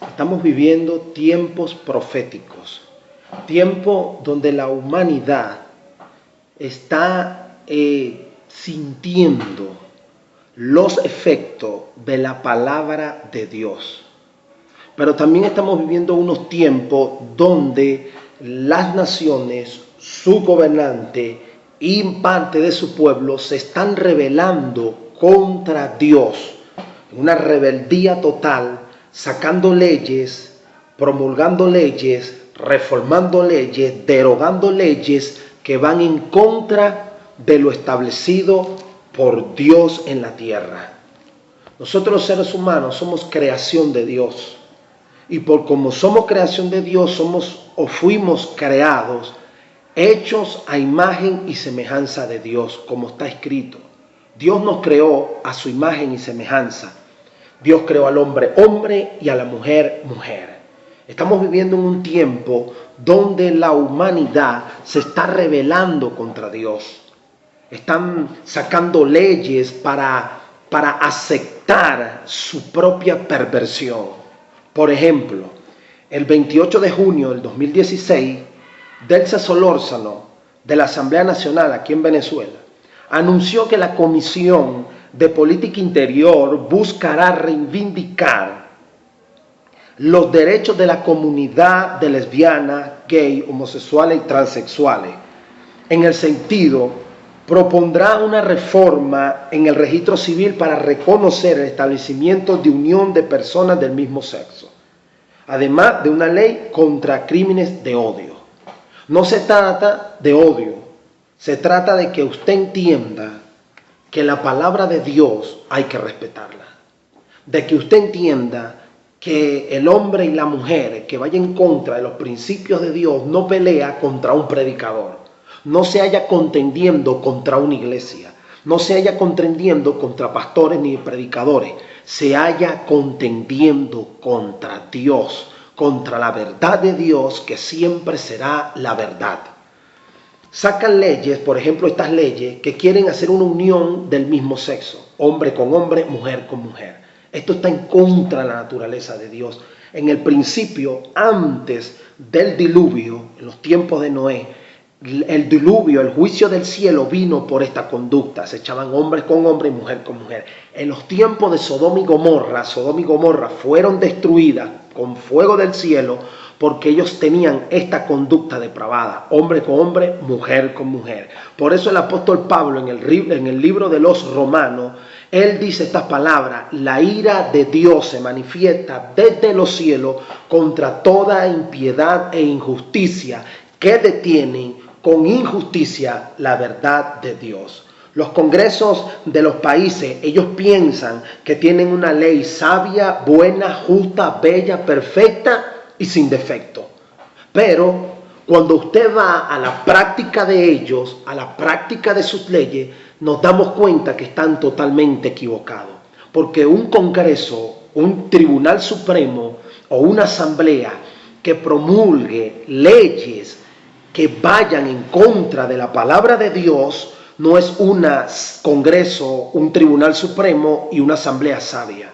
Estamos viviendo tiempos proféticos, tiempo donde la humanidad está sintiendo los efectos de la palabra de Dios. Pero también estamos viviendo unos tiempos donde las naciones, su gobernante y parte de su pueblo se están rebelando contra Dios. Una rebeldía total, sacando leyes, promulgando leyes, reformando leyes, derogando leyes que van en contra de lo establecido por Dios en la tierra. Nosotros los seres humanos somos creación de Dios. Y por como somos creación de Dios, somos o fuimos creados, hechos a imagen y semejanza de Dios, como está escrito. Dios nos creó a su imagen y semejanza. Dios creó al hombre, hombre, y a la mujer, mujer. Estamos viviendo en un tiempo donde la humanidad se está rebelando contra Dios. Están sacando leyes para aceptar su propia perversión. Por ejemplo, el 28 de junio del 2016, Delsa Solórzano, de la Asamblea Nacional aquí en Venezuela, anunció que la Comisión de Política Interior buscará reivindicar los derechos de la comunidad de lesbianas, gay, homosexuales y transexuales. En el sentido, propondrá una reforma en el registro civil para reconocer el establecimiento de unión de personas del mismo sexo, además de una ley contra crímenes de odio. No se trata de odio, se trata de que usted entienda que la palabra de Dios hay que respetarla, de que usted entienda que el hombre y la mujer que vaya en contra de los principios de Dios no pelea contra un predicador, no se haya contendiendo contra una iglesia, no se haya contendiendo contra pastores ni predicadores, se haya contendiendo contra Dios, contra la verdad de Dios, que siempre será la verdad. Sacan leyes, por ejemplo, estas leyes que quieren hacer una unión del mismo sexo, hombre con hombre, mujer con mujer. Esto está en contra de la naturaleza de Dios. En el principio, antes del diluvio, en los tiempos de Noé, el diluvio, el juicio del cielo vino por esta conducta. Se echaban hombres con hombres y mujer con mujer. En los tiempos de Sodoma y Gomorra fueron destruidas con fuego del cielo porque ellos tenían esta conducta depravada, hombre con hombre, mujer con mujer. Por eso el apóstol Pablo en el libro de los Romanos, él dice estas palabras: la ira de Dios se manifiesta desde los cielos contra toda impiedad e injusticia que detienen con injusticia la verdad de Dios. Los congresos de los países, ellos piensan que tienen una ley sabia, buena, justa, bella, perfecta y sin defecto. Pero cuando usted va a la práctica de ellos, a la práctica de sus leyes, nos damos cuenta que están totalmente equivocados. Porque un congreso, un tribunal supremo o una asamblea que promulgue leyes que vayan en contra de la palabra de Dios, no es un congreso, un tribunal supremo y una asamblea sabia.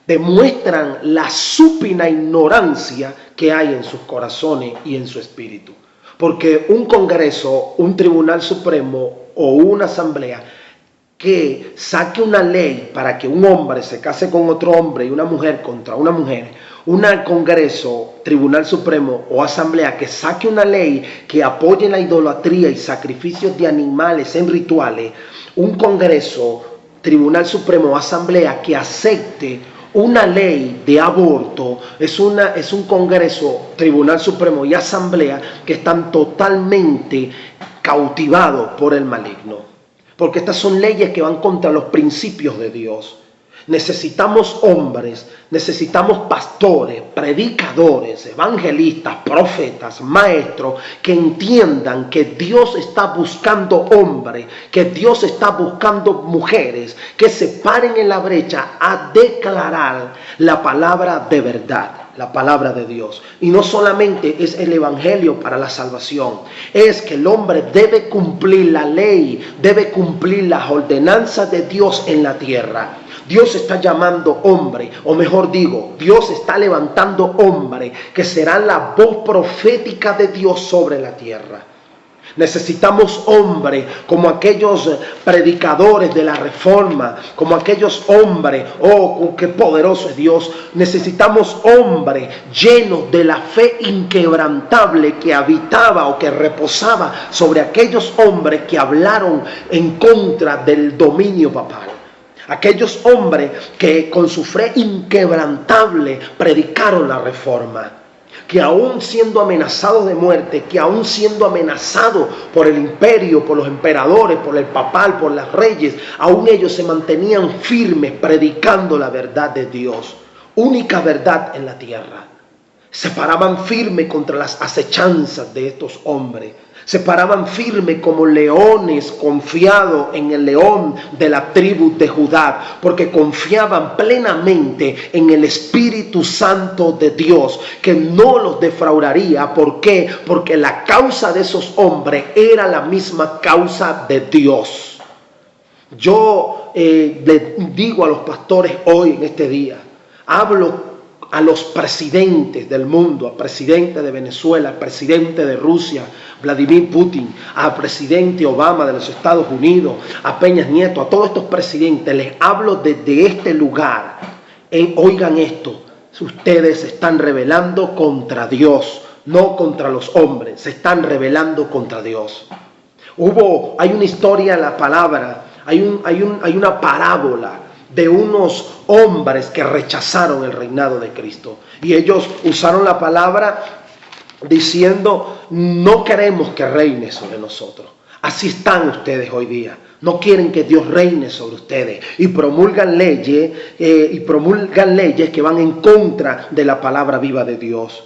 Demuestran la supina ignorancia que hay en sus corazones y en su espíritu. Porque un congreso, un tribunal supremo o una asamblea que saque una ley para que un hombre se case con otro hombre y una mujer contra una mujer, un congreso, tribunal supremo o asamblea que saque una ley que apoye la idolatría y sacrificios de animales en rituales, un congreso, tribunal supremo o asamblea que acepte una ley de aborto, es un congreso, tribunal supremo y asamblea que están totalmente cautivados por el maligno. Porque estas son leyes que van contra los principios de Dios. Necesitamos hombres, necesitamos pastores, predicadores, evangelistas, profetas, maestros que entiendan que Dios está buscando hombres, que Dios está buscando mujeres que se paren en la brecha a declarar la palabra de verdad, la palabra de Dios. Y no solamente es el evangelio para la salvación, es que el hombre debe cumplir la ley, debe cumplir las ordenanzas de Dios en la tierra. Dios está llamando hombres, o mejor digo, Dios está levantando hombres que serán la voz profética de Dios sobre la tierra. Necesitamos hombres como aquellos predicadores de la reforma, como aquellos hombres, oh, qué poderoso es Dios. Necesitamos hombres llenos de la fe inquebrantable que habitaba o que reposaba sobre aquellos hombres que hablaron en contra del dominio papal. Aquellos hombres que con su fe inquebrantable predicaron la reforma. Que aún siendo amenazados de muerte, que aún siendo amenazados por el imperio, por los emperadores, por el papal, por los reyes, aún ellos se mantenían firmes predicando la verdad de Dios, única verdad en la tierra. Se paraban firmes contra las acechanzas de estos hombres. Se paraban firmes como leones confiados en el león de la tribu de Judá, porque confiaban plenamente en el Espíritu Santo de Dios, que no los defraudaría. ¿Por qué? Porque la causa de esos hombres era la misma causa de Dios. Yo le digo a los pastores hoy en este día, hablo a los presidentes del mundo, al presidente de Venezuela, al presidente de Rusia, Vladimir Putin, al presidente Obama de los Estados Unidos, a Peña Nieto, a todos estos presidentes, les hablo desde este lugar. Oigan esto, ustedes se están rebelando contra Dios, no contra los hombres, se están rebelando contra Dios. Hay una historia en la palabra, hay una parábola de unos hombres que rechazaron el reinado de Cristo. Y ellos usaron la palabra diciendo, no queremos que reine sobre nosotros. Así están ustedes hoy día. No quieren que Dios reine sobre ustedes. Y promulgan leyes que van en contra de la palabra viva de Dios.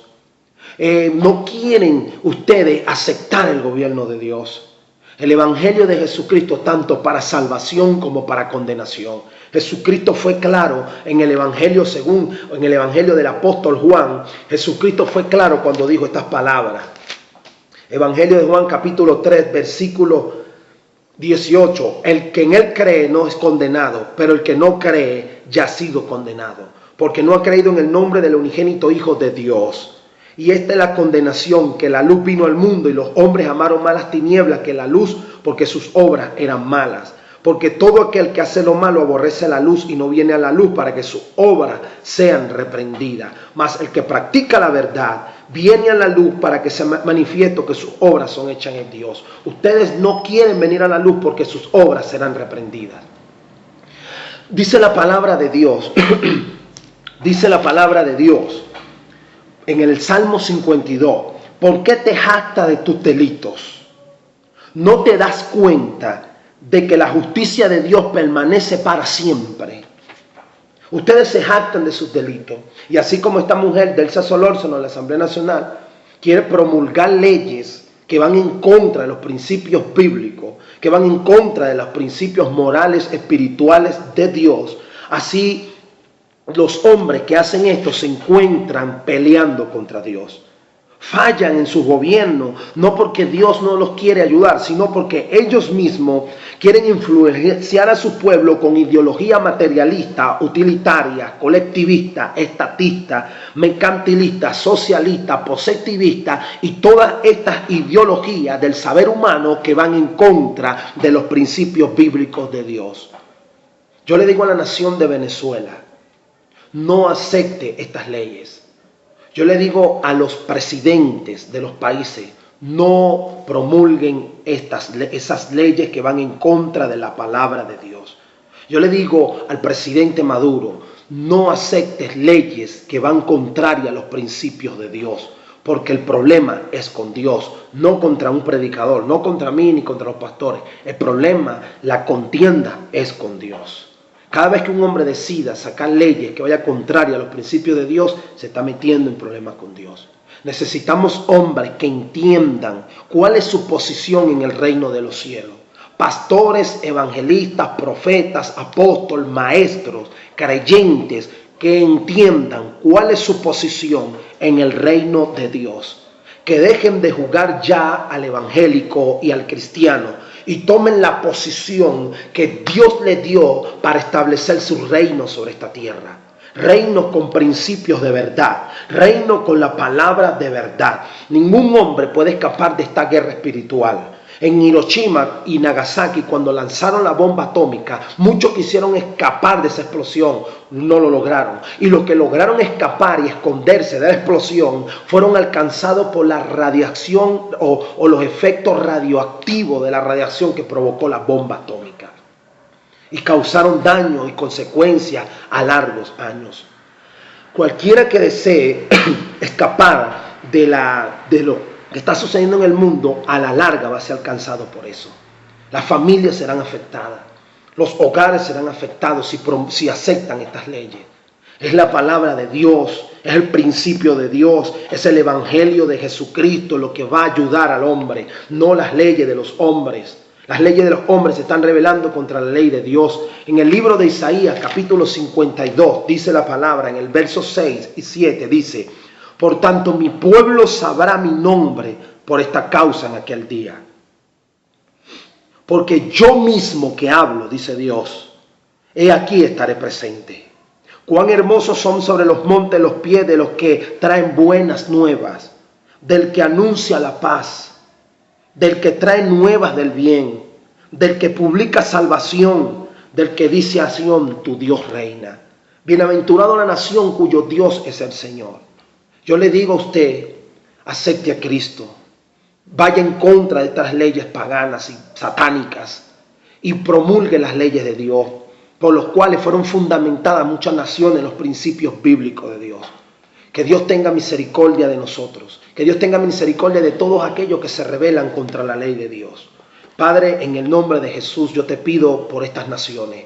No quieren ustedes aceptar el gobierno de Dios. El evangelio de Jesucristo tanto para salvación como para condenación. Jesucristo fue claro en el evangelio en el evangelio del apóstol Juan. Jesucristo fue claro cuando dijo estas palabras. Evangelio de Juan capítulo 3 versículo 18. El que en él cree no es condenado, pero el que no cree ya ha sido condenado, porque no ha creído en el nombre del unigénito Hijo de Dios. Y esta es la condenación, que la luz vino al mundo y los hombres amaron más las tinieblas que la luz, porque sus obras eran malas. Porque todo aquel que hace lo malo aborrece la luz y no viene a la luz para que sus obras sean reprendidas. Mas el que practica la verdad viene a la luz para que se manifieste que sus obras son hechas en Dios. Ustedes no quieren venir a la luz porque sus obras serán reprendidas. Dice la palabra de Dios, dice la palabra de Dios en el Salmo 52, ¿por qué te jactas de tus delitos? ¿No te das cuenta de que la justicia de Dios permanece para siempre? Ustedes se jactan de sus delitos. Y así como esta mujer Delsa Solórzano de la Asamblea Nacional quiere promulgar leyes que van en contra de los principios bíblicos, que van en contra de los principios morales, espirituales de Dios, así los hombres que hacen esto se encuentran peleando contra Dios. Fallan en su gobierno, no porque Dios no los quiere ayudar, sino porque ellos mismos quieren influenciar a su pueblo con ideología materialista, utilitaria, colectivista, estatista, mercantilista, socialista, positivista y todas estas ideologías del saber humano que van en contra de los principios bíblicos de Dios. Yo le digo a la nación de Venezuela, no acepte estas leyes. Yo le digo a los presidentes de los países, no promulguen esas leyes que van en contra de la palabra de Dios. Yo le digo al presidente Maduro, no aceptes leyes que van contrarias a los principios de Dios, porque el problema es con Dios, no contra un predicador, no contra mí ni contra los pastores. El problema, la contienda es con Dios. Cada vez que un hombre decida sacar leyes que vayan contrarias a los principios de Dios, se está metiendo en problemas con Dios. Necesitamos hombres que entiendan cuál es su posición en el reino de los cielos. Pastores, evangelistas, profetas, apóstoles, maestros, creyentes que entiendan cuál es su posición en el reino de Dios. Que dejen de jugar ya al evangélico y al cristiano y tomen la posición que Dios les dio para establecer su reino sobre esta tierra. Reino con principios de verdad, reino con la palabra de verdad. Ningún hombre puede escapar de esta guerra espiritual. En Hiroshima y Nagasaki, cuando lanzaron la bomba atómica, muchos quisieron escapar de esa explosión, no lo lograron. Y los que lograron escapar y esconderse de la explosión fueron alcanzados por la radiación o los efectos radioactivos de la radiación que provocó la bomba atómica. Y causaron daño y consecuencias a largos años. Cualquiera que desee escapar de lo que está sucediendo en el mundo, a la larga va a ser alcanzado por eso. Las familias serán afectadas, los hogares serán afectados si aceptan estas leyes. Es la palabra de Dios, es el principio de Dios, es el evangelio de Jesucristo lo que va a ayudar al hombre, no las leyes de los hombres. Las leyes de los hombres se están rebelando contra la ley de Dios. En el libro de Isaías, capítulo 52, dice la palabra, en el verso 6 y 7, dice: por tanto, mi pueblo sabrá mi nombre por esta causa en aquel día. Porque yo mismo que hablo, dice Dios, he aquí estaré presente. Cuán hermosos son sobre los montes los pies de los que traen buenas nuevas, del que anuncia la paz, del que trae nuevas del bien, del que publica salvación, del que dice a Sión, tu Dios reina. Bienaventurado la nación cuyo Dios es el Señor. Yo le digo a usted, acepte a Cristo, vaya en contra de estas leyes paganas y satánicas y promulgue las leyes de Dios, por los cuales fueron fundamentadas muchas naciones los principios bíblicos de Dios. Que Dios tenga misericordia de nosotros, que Dios tenga misericordia de todos aquellos que se rebelan contra la ley de Dios. Padre, en el nombre de Jesús, yo te pido por estas naciones.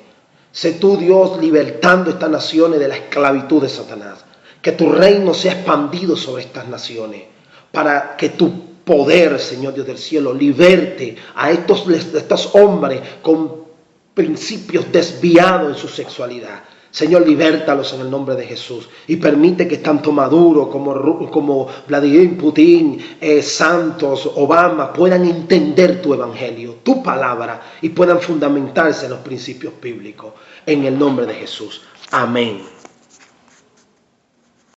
Sé tú, Dios, libertando estas naciones de la esclavitud de Satanás. Que tu reino sea expandido sobre estas naciones, para que tu poder, Señor Dios del cielo, liberte a estos hombres con principios desviados en su sexualidad. Señor, libértalos en el nombre de Jesús y permite que tanto Maduro como Vladimir Putin, Santos, Obama puedan entender tu evangelio, tu palabra, y puedan fundamentarse en los principios bíblicos. En el nombre de Jesús. Amén.